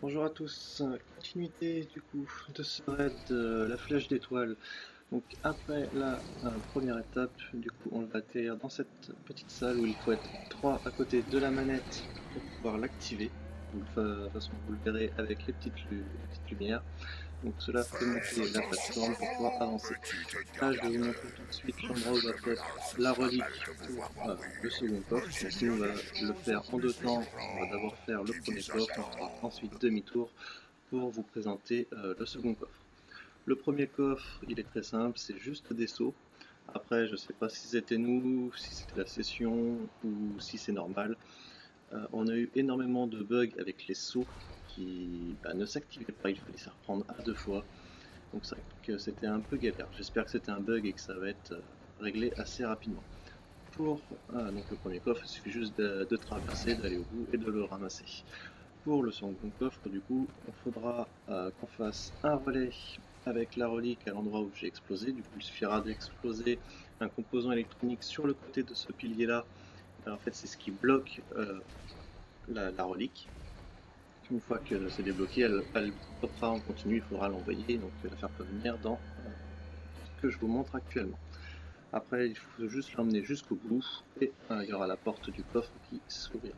Bonjour à tous, continuité du coup de ce raid de la flèche d'étoiles. Donc après la première étape, du coup on va atterrir dans cette petite salle où il faut être 3 à côté de la manette pour pouvoir l'activer. Donc de toute façon vous le verrez avec les petites lumières. Donc cela fait monter la plateforme pour pouvoir avancer. Là je vais vous montrer tout de suite l'endroit où va être la relique pour le second coffre. Donc nous on va le faire en deux temps. On va d'abord faire le premier coffre, on fera ensuite demi-tour pour vous présenter le second coffre. Le premier coffre, il est très simple, c'est juste des sauts. Après, je ne sais pas si c'était nous, si c'était la session ou si c'est normal. On a eu énormément de bugs avec les sauts qui ne s'activaient pas, il fallait s'y reprendre à deux fois. Donc ça, c'était un peu galère. J'espère que c'était un bug et que ça va être réglé assez rapidement. Pour donc le premier coffre, il suffit juste de traverser, d'aller au bout et de le ramasser. Pour le second coffre, du coup, il faudra qu'on fasse un relais avec la relique à l'endroit où j'ai explosé. Du coup, il suffira d'exploser un composant électronique sur le côté de ce pilier-là. En fait, c'est ce qui bloque la relique. Une fois que c'est débloqué, elle popera en continu. Il faudra l'envoyer, donc la faire revenir dans ce que je vous montre actuellement. Après, il faut juste l'emmener jusqu'au bout et il y aura la porte du coffre qui s'ouvrira.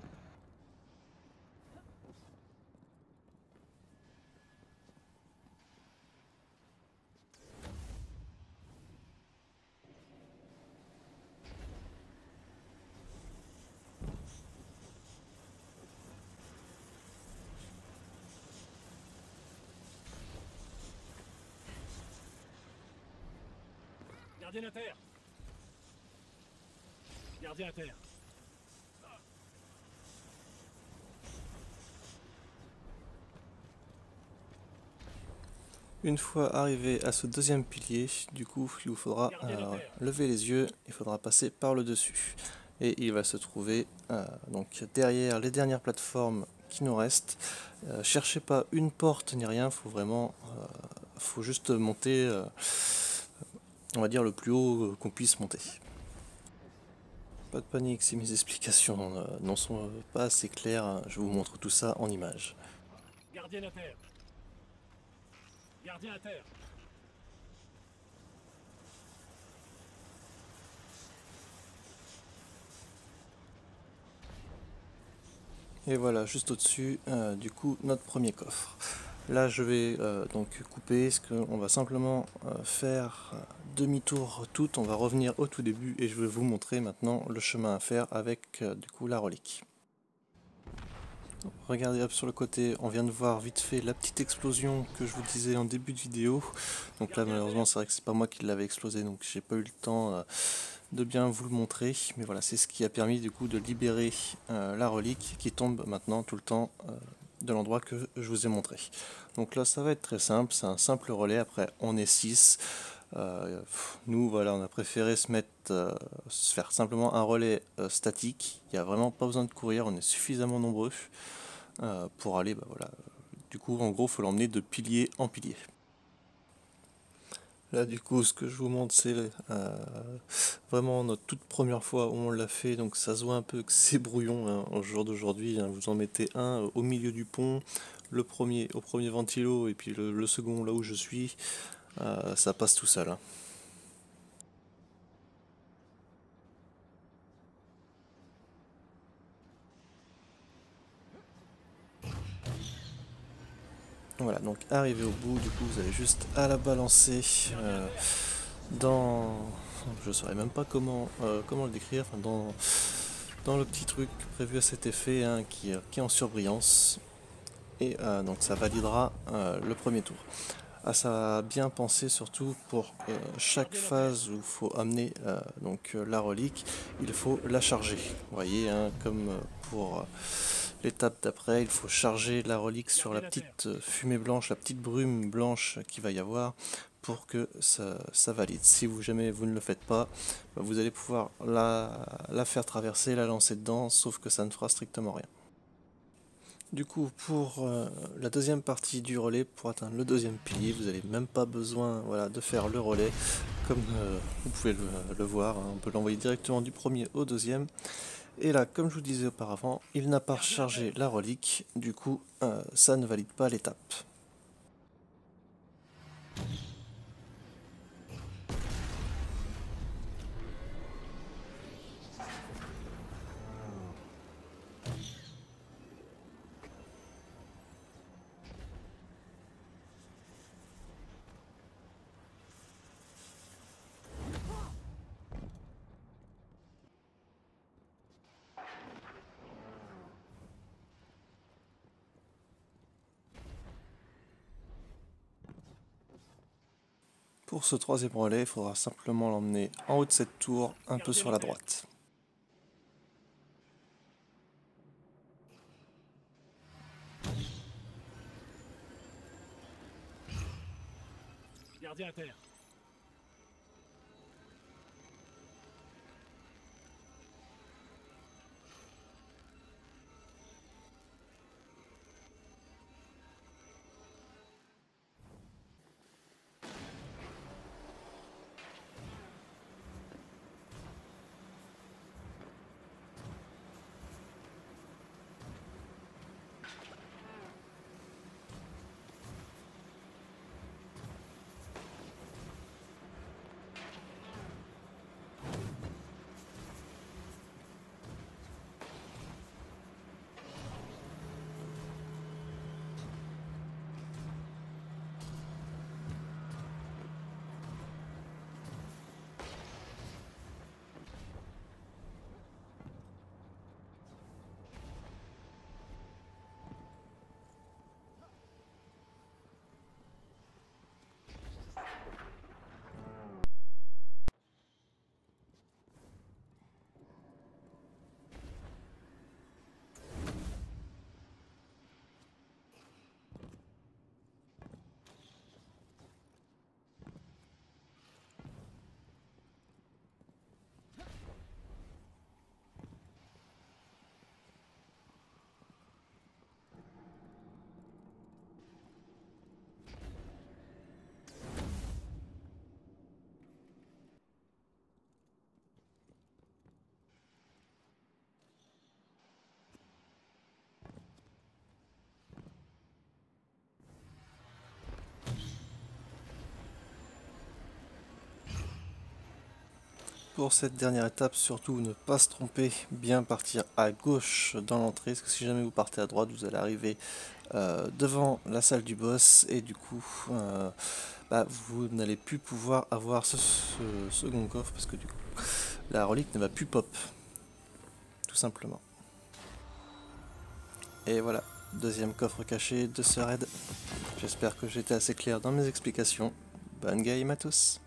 Gardien à terre. Gardien à terre. Une fois arrivé à ce deuxième pilier, du coup, il vous faudra lever les yeux, il faudra passer par le dessus. Et il va se trouver donc derrière les dernières plateformes qui nous restent. Cherchez pas une porte ni rien, faut juste monter, on va dire le plus haut qu'on puisse monter. Pas de panique si mes explications n'en sont pas assez claires, hein, je vous montre tout ça en images. Gardien à terre. Gardien à terre. Et voilà, juste au-dessus, du coup, notre premier coffre. Là, je vais donc couper, ce qu'on va simplement faire demi-tour tout. On va revenir au tout début et je vais vous montrer maintenant le chemin à faire avec du coup la relique. Donc, regardez hop sur le côté, on vient de voir vite fait la petite explosion que je vous disais en début de vidéo. Donc là, malheureusement, c'est vrai que c'est pas moi qui l'avais explosé, donc j'ai pas eu le temps de bien vous le montrer, mais voilà, c'est ce qui a permis du coup de libérer la relique qui tombe maintenant tout le temps de l'endroit que je vous ai montré. Donc là ça va être très simple, c'est un simple relais, après on est 6. Nous voilà, on a préféré se faire simplement un relais statique, il n'y a vraiment pas besoin de courir, on est suffisamment nombreux pour aller, voilà. Du coup en gros il faut l'emmener de pilier en pilier. Là du coup ce que je vous montre c'est vraiment notre toute première fois où on l'a fait, donc ça se voit un peu que c'est brouillon hein, au jour d'aujourd'hui, hein, vous en mettez un au milieu du pont, le premier au premier ventilo et puis le second là où je suis, ça passe tout seul. Hein. Voilà, donc arrivé au bout, du coup vous avez juste à la balancer dans... Je saurais même pas comment le décrire, enfin, dans le petit truc prévu à cet effet hein, qui est en surbrillance. Et donc ça validera le premier tour. Ça a bien pensé surtout pour chaque phase où il faut amener la relique, il faut la charger. Vous voyez, hein, comme pour l'étape d'après, il faut charger la relique sur la petite fumée blanche, la petite brume blanche qu'il va y avoir pour que ça valide. Si jamais vous ne le faites pas, vous allez pouvoir la faire traverser, la lancer dedans, sauf que ça ne fera strictement rien. Du coup, pour la deuxième partie du relais, pour atteindre le deuxième pilier, vous n'avez même pas besoin de faire le relais, comme vous pouvez le voir, hein, on peut l'envoyer directement du premier au deuxième. Et là, comme je vous disais auparavant, il n'a pas rechargé la relique, du coup ça ne valide pas l'étape. Pour ce troisième relais, il faudra simplement l'emmener en haut de cette tour, un peu sur la droite. Gardien à terre. Pour cette dernière étape, surtout ne pas se tromper, bien partir à gauche dans l'entrée, parce que si jamais vous partez à droite, vous allez arriver devant la salle du boss, et du coup, vous n'allez plus pouvoir avoir ce second coffre, parce que du coup, la relique ne va plus pop, tout simplement. Et voilà, deuxième coffre caché de ce raid. J'espère que j'étais assez clair dans mes explications. Bonne game à tous!